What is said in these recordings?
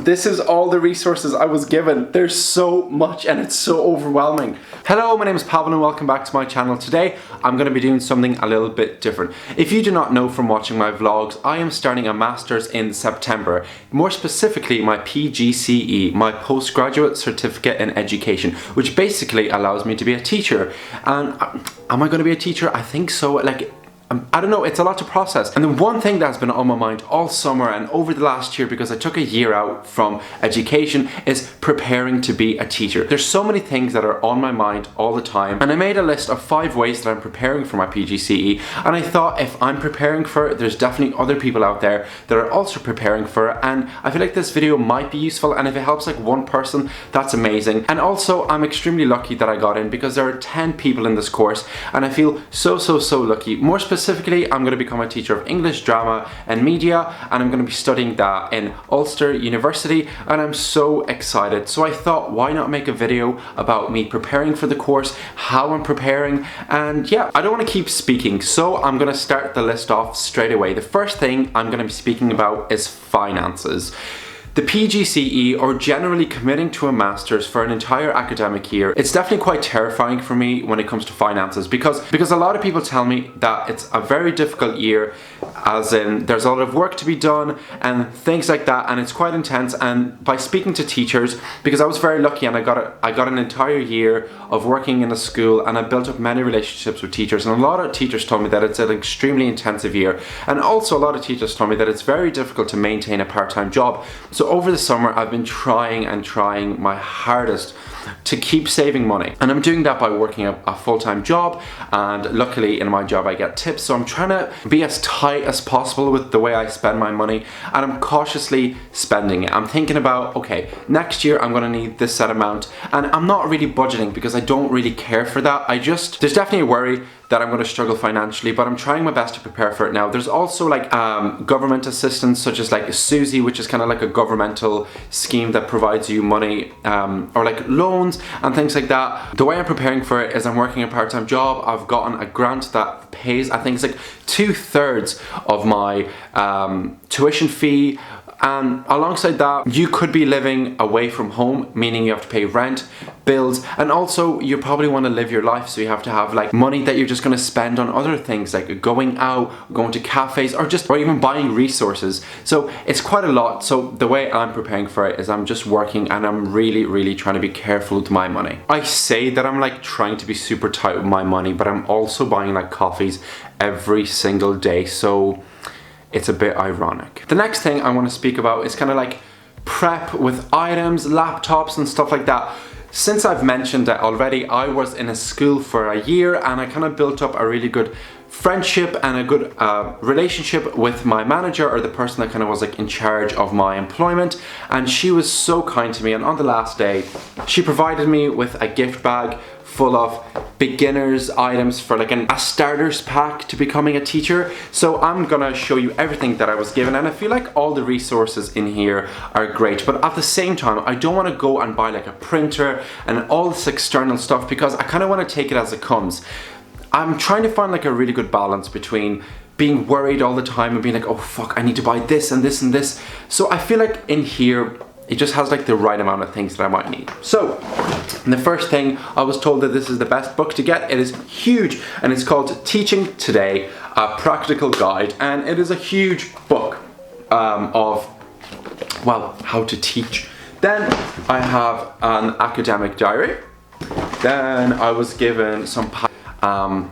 This is all the resources I was given. There's so much and it's so overwhelming. Hello, my name is Pavel and welcome back to my channel. Today, I'm gonna be doing something a little bit different. If you do not know from watching my vlogs, I am starting a master's in September. More specifically, my PGCE, my postgraduate certificate in education, which basically allows me to be a teacher. And am I gonna be a teacher? I think so. I don't know, it's a lot to process. And the one thing that's been on my mind all summer and over the last year, because I took a year out from education, is preparing to be a teacher. There's so many things that are on my mind all the time, and I made a list of 5 ways that I'm preparing for my PGCE, and I thought if I'm preparing for it, there's definitely other people out there that are also preparing for it, and I feel like this video might be useful, and if it helps like one person, that's amazing. And also, I'm extremely lucky that I got in because there are 10 people in this course, and I feel so lucky. More specifically, I'm going to become a teacher of English, drama and media, and I'm going to be studying that in Ulster University, and I'm so excited. So I thought, why not make a video about me preparing for the course, how I'm preparing, and yeah, I don't want to keep speaking, so I'm going to start the list off straight away. The first thing I'm going to be speaking about is finances. The PGCE, or generally committing to a master's for an entire academic year, it's definitely quite terrifying for me when it comes to finances because a lot of people tell me that it's a very difficult year, as in there's a lot of work to be done and things like that, and it's quite intense. And by speaking to teachers, because I was very lucky and I got an entire year of working in a school, and I built up many relationships with teachers, and a lot of teachers told me that it's an extremely intensive year, and also a lot of teachers told me that it's very difficult to maintain a part-time job. So over the summer, I've been trying my hardest to keep saving money, and I'm doing that by working a full-time job, and luckily in my job I get tips, so I'm trying to be as tight as possible with the way I spend my money, and I'm cautiously spending it. I'm thinking about, okay, next year I'm gonna need this set amount, and I'm not really budgeting because I don't really care for that. There's definitely a worry that I'm going to struggle financially, but I'm trying my best to prepare for it now. There's also like government assistance, such as like Susie, which is kind of like a governmental scheme that provides you money, or like loans and things like that. The way I'm preparing for it is I'm working a part-time job. I've gotten a grant that pays, I think it's like 2/3 of my tuition fee. And alongside that, you could be living away from home, meaning you have to pay rent, bills, and also you probably want to live your life, so you have to have like money that you're just going to spend on other things, like going out, going to cafes, or even buying resources. So it's quite a lot. So the way I'm preparing for it is I'm just working, and I'm really trying to be careful with my money. I say that I'm like trying to be super tight with my money, but I'm also buying like coffees every single day, so it's a bit ironic. The next thing I want to speak about is kind of like prep with items, laptops and stuff like that. Since I've mentioned that already, I was in a school for a year, and I kind of built up a really good friendship and a good relationship with my manager, or the person that kind of was like in charge of my employment, and she was so kind to me. And on the last day, she provided me with a gift bag full of beginners items for like a starters pack to becoming a teacher. So I'm gonna show you everything that I was given, and I feel like all the resources in here are great, but at the same time I don't want to go and buy like a printer and all this external stuff, because I kind of want to take it as it comes. I'm trying to find like a really good balance between being worried all the time and being like, oh fuck, I need to buy this and this and this. So I feel like in here it just has like the right amount of things that I might need. So the first thing, I was told that this is the best book to get. It is huge, and it's called Teaching Today, a Practical Guide, and it is a huge book of, well, how to teach. Then I have an academic diary. Then I was given some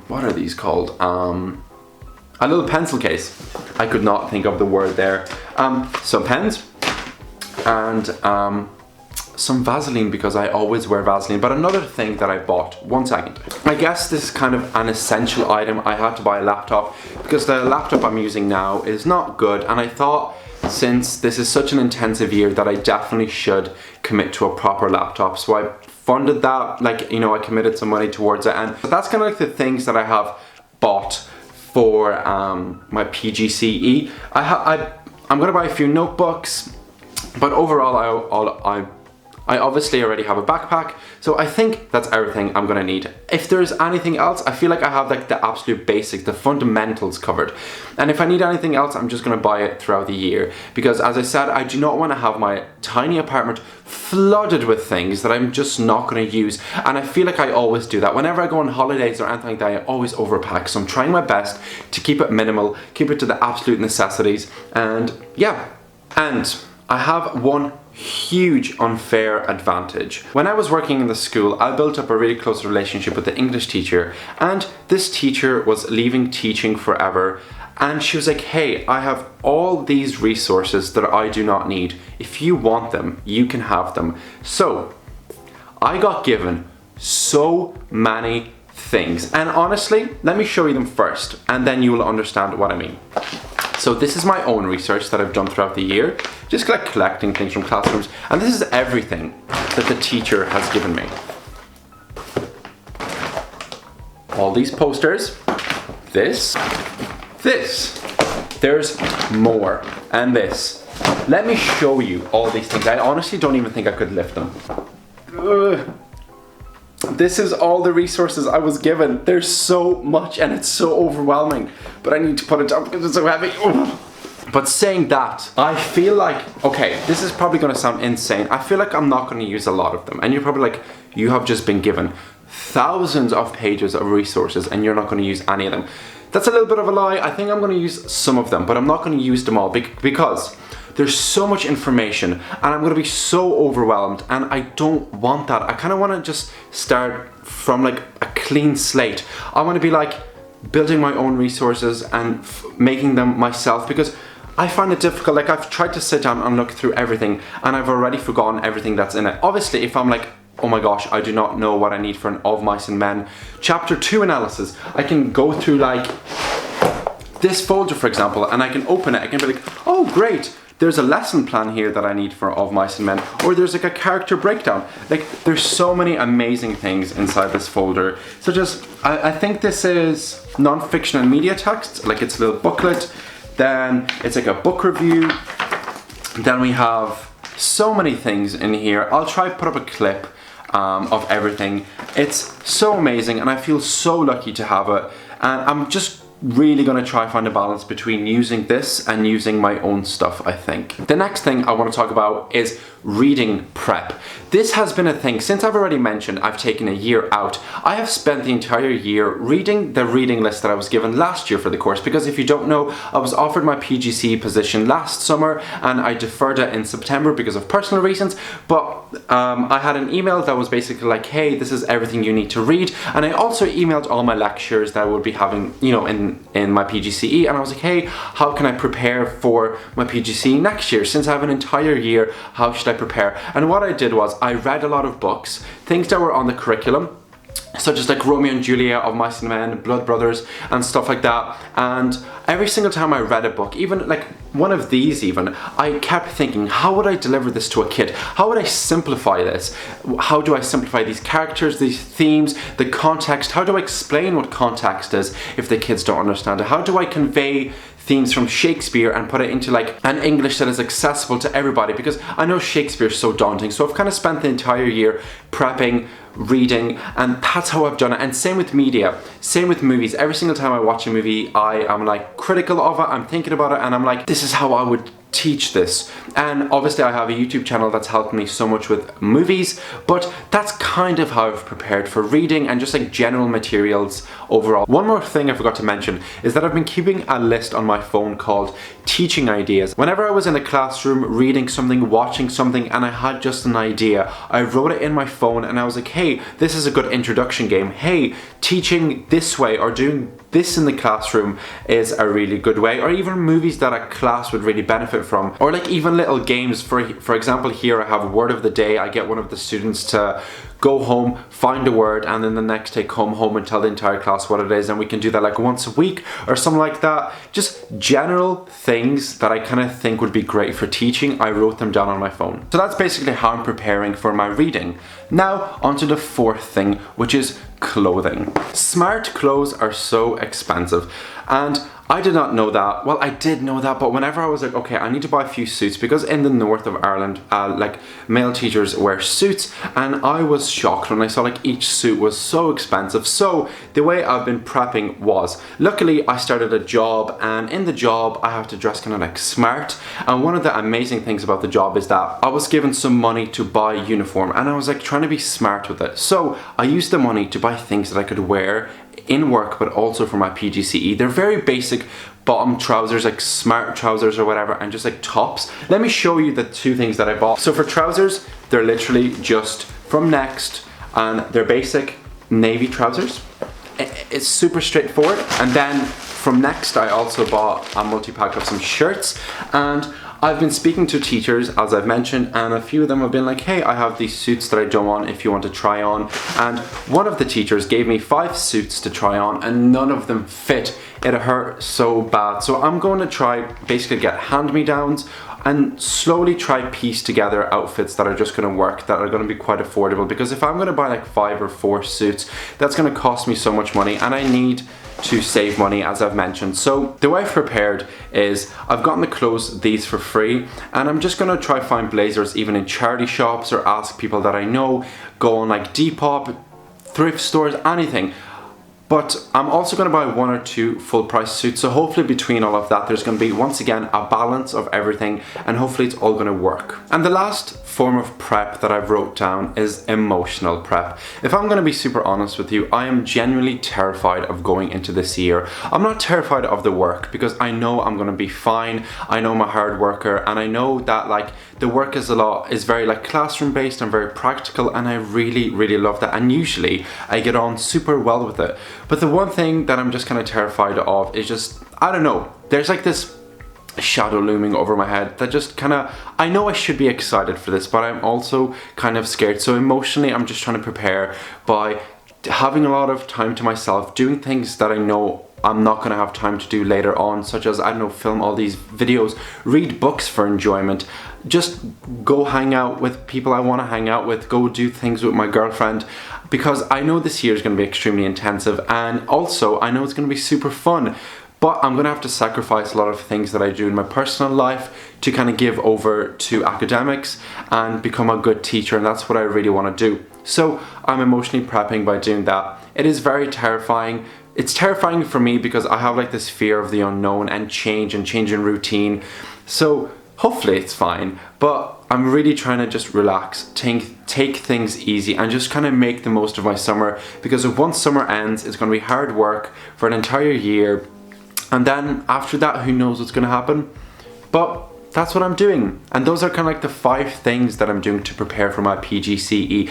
what are these called? A little pencil case. I could not think of the word there. Some pens, and some Vaseline, because I always wear Vaseline. But another thing that I bought, one second. I guess this is kind of an essential item. I had to buy a laptop because the laptop I'm using now is not good, and I thought, since this is such an intensive year, that I definitely should commit to a proper laptop. So I funded that, like, you know, I committed some money towards it, and that's kind of like the things that I have bought for my PGCE. I'm gonna buy a few notebooks, but overall I obviously already have a backpack, so I think that's everything I'm gonna need. If there's anything else, I feel like I have like the absolute basics, the fundamentals covered. And if I need anything else, I'm just gonna buy it throughout the year. Because as I said, I do not wanna have my tiny apartment flooded with things that I'm just not gonna use. And I feel like I always do that. Whenever I go on holidays or anything like that, I always overpack. So I'm trying my best to keep it minimal, keep it to the absolute necessities, and yeah. And I have one huge unfair advantage. When I was working in the school, I built up a really close relationship with the English teacher, and this teacher was leaving teaching forever, and she was like, hey, I have all these resources that I do not need. If you want them, you can have them. So I got given so many things, and honestly, let me show you them first, and then you will understand what I mean. So this is my own research that I've done throughout the year, just like collecting things from classrooms, and this is everything that the teacher has given me. All these posters, this, there's more, and this. Let me show you all these things. I honestly don't even think I could lift them. This is all the resources I was given. There's so much and it's so overwhelming, but I need to put it down because it's so heavy. But saying that, I feel like, okay, this is probably gonna sound insane. I feel like I'm not gonna use a lot of them. And you're probably like, you have just been given thousands of pages of resources and you're not gonna use any of them. That's a little bit of a lie. I think I'm gonna use some of them, but I'm not gonna use them all because there's so much information and I'm gonna be so overwhelmed, and I don't want that. I kind of want to just start from like a clean slate. I want to be like building my own resources and making them myself, because I find it difficult. Like, I've tried to sit down and look through everything and I've already forgotten everything that's in it. Obviously, if I'm like, oh my gosh, I do not know what I need for an Of Mice and Men chapter 2 analysis, I can go through like this folder, for example, and I can open it. I can be like, oh great, there's a lesson plan here that I need for Of Mice and Men, or there's like a character breakdown. Like, there's so many amazing things inside this folder, such as, I think this is non-fiction and media text, like it's a little booklet, then it's like a book review, then we have so many things in here. I'll try to put up a clip of everything. It's so amazing and I feel so lucky to have it, and I'm just really gonna try to find a balance between using this and using my own stuff, I think. The next thing I want to talk about is reading prep. This has been a thing since I've already mentioned I've taken a year out. I have spent the entire year reading the reading list that I was given last year for the course, because if you don't know, I was offered my PGCE position last summer and I deferred it in September because of personal reasons, but I had an email that was basically like, hey, this is everything you need to read, and I also emailed all my lectures that I would be having, you know, in my PGCE, and I was like, hey, how can I prepare for my PGCE next year? Since I have an entire year, how should I prepare? And what I did was I read a lot of books, things that were on the curriculum, such as like Romeo and Juliet, Of Mice and Men, Blood Brothers, and stuff like that. And every single time I read a book, even like one of these even, I kept thinking, how would I deliver this to a kid? How would I simplify this? How do I simplify these characters, these themes, the context? How do I explain what context is if the kids don't understand it? How do I convey themes from Shakespeare and put it into like an English that is accessible to everybody? Because I know Shakespeare is so daunting, so I've kind of spent the entire year prepping, reading, and that's how I've done it. And same with media, same with movies. Every single time I watch a movie, I am like critical of it, I'm thinking about it, and I'm like, this is how I would teach this. And obviously I have a YouTube channel that's helped me so much with movies, but that's kind of how I've prepared for reading and just like general materials overall. One more thing I forgot to mention is that I've been keeping a list on my phone called teaching ideas. Whenever I was in a classroom reading something, watching something, and I had just an idea, I wrote it in my phone and I was like, hey, this is a good introduction game. Hey, teaching this way or doing this in the classroom is a really good way, or even movies that a class would really benefit from, or like even little games. For example, here I have a word of the day. I get one of the students to go home, find a word, and then the next day come home and tell the entire class what it is, and we can do that like once a week or something like that. Just general things that I kind of think would be great for teaching. I wrote them down on my phone. So that's basically how I'm preparing for my reading. Now onto the fourth thing, which is clothing. Smart clothes are so expensive, and I did not know that. Well, I did know that, but whenever I was like, okay, I need to buy a few suits, because in the north of Ireland, like male teachers wear suits, and I was shocked when I saw like each suit was so expensive. So the way I've been prepping was, luckily I started a job, and in the job I have to dress kind of like smart. And one of the amazing things about the job is that I was given some money to buy a uniform, and I was like trying to be smart with it. So I used the money to buy things that I could wear in work, but also for my PGCE. They're very basic bottom trousers, like smart trousers or whatever, and just like tops. Let me show you the two things that I bought. So for trousers, they're literally just from Next, and they're basic navy trousers. It's super straightforward. And then from Next, I also bought a multi-pack of some shirts, and I've been speaking to teachers, as I've mentioned, and a few of them have been like, hey, I have these suits that I don't want if you want to try on. And one of the teachers gave me 5 suits to try on, and none of them fit. It hurt so bad. So I'm going to try basically get hand-me-downs and slowly try piece together outfits that are just going to work, that are going to be quite affordable. Because if I'm going to buy like 5 or 4 suits, that's going to cost me so much money, and I need to save money, as I've mentioned. So the way I've prepared is I've gotten the clothes, these for free, and I'm just gonna try find blazers even in charity shops, or ask people that I know, go on like Depop, thrift stores, anything. But I'm also going to buy 1 or 2 full price suits, so hopefully between all of that there's going to be, once again, a balance of everything, and hopefully it's all going to work. And the last form of prep that I've wrote down is emotional prep. If I'm going to be super honest with you, I am genuinely terrified of going into this year. I'm not terrified of the work, because I know I'm going to be fine. I know I'm a hard worker, and I know that like the work is very like classroom based and very practical, and I really love that, and usually I get on super well with it. But the one thing that I'm just kind of terrified of is just, I don't know, there's like this shadow looming over my head that just kind of, I know I should be excited for this, but I'm also kind of scared. So emotionally, I'm just trying to prepare by having a lot of time to myself, doing things that I know I'm not going to have time to do later on, such as, I don't know, film all these videos, read books for enjoyment, just go hang out with people I want to hang out with, go do things with my girlfriend, because I know this year is going to be extremely intensive, and also I know it's going to be super fun. But I'm going to have to sacrifice a lot of things that I do in my personal life to kind of give over to academics and become a good teacher, and that's what I really want to do. So I'm emotionally prepping by doing that. It is very terrifying. It's terrifying for me because I have like this fear of the unknown and change and changing routine. So hopefully it's fine, but I'm really trying to just relax, take things easy, and just kind of make the most of my summer, because if once summer ends, it's going to be hard work for an entire year. And then after that, who knows what's going to happen? But that's what I'm doing. And those are kind of like the 5 things that I'm doing to prepare for my PGCE.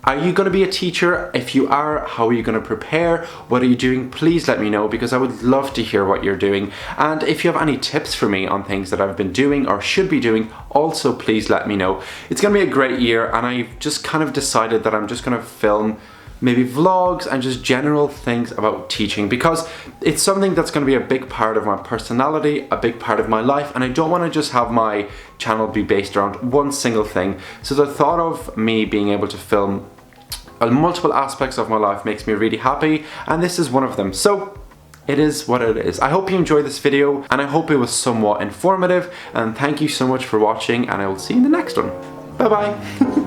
Are you going to be a teacher? If you are, how are you going to prepare? What are you doing? Please let me know, because I would love to hear what you're doing. And if you have any tips for me on things that I've been doing or should be doing, also please let me know. It's going to be a great year, and I've just kind of decided that I'm just going to film maybe vlogs and just general things about teaching, because it's something that's going to be a big part of my personality, a big part of my life, and I don't want to just have my channel be based around one single thing. So the thought of me being able to film multiple aspects of my life makes me really happy, and this is one of them. So it is what it is. I hope you enjoyed this video, and I hope it was somewhat informative, and thank you so much for watching, and I will see you in the next one. Bye bye.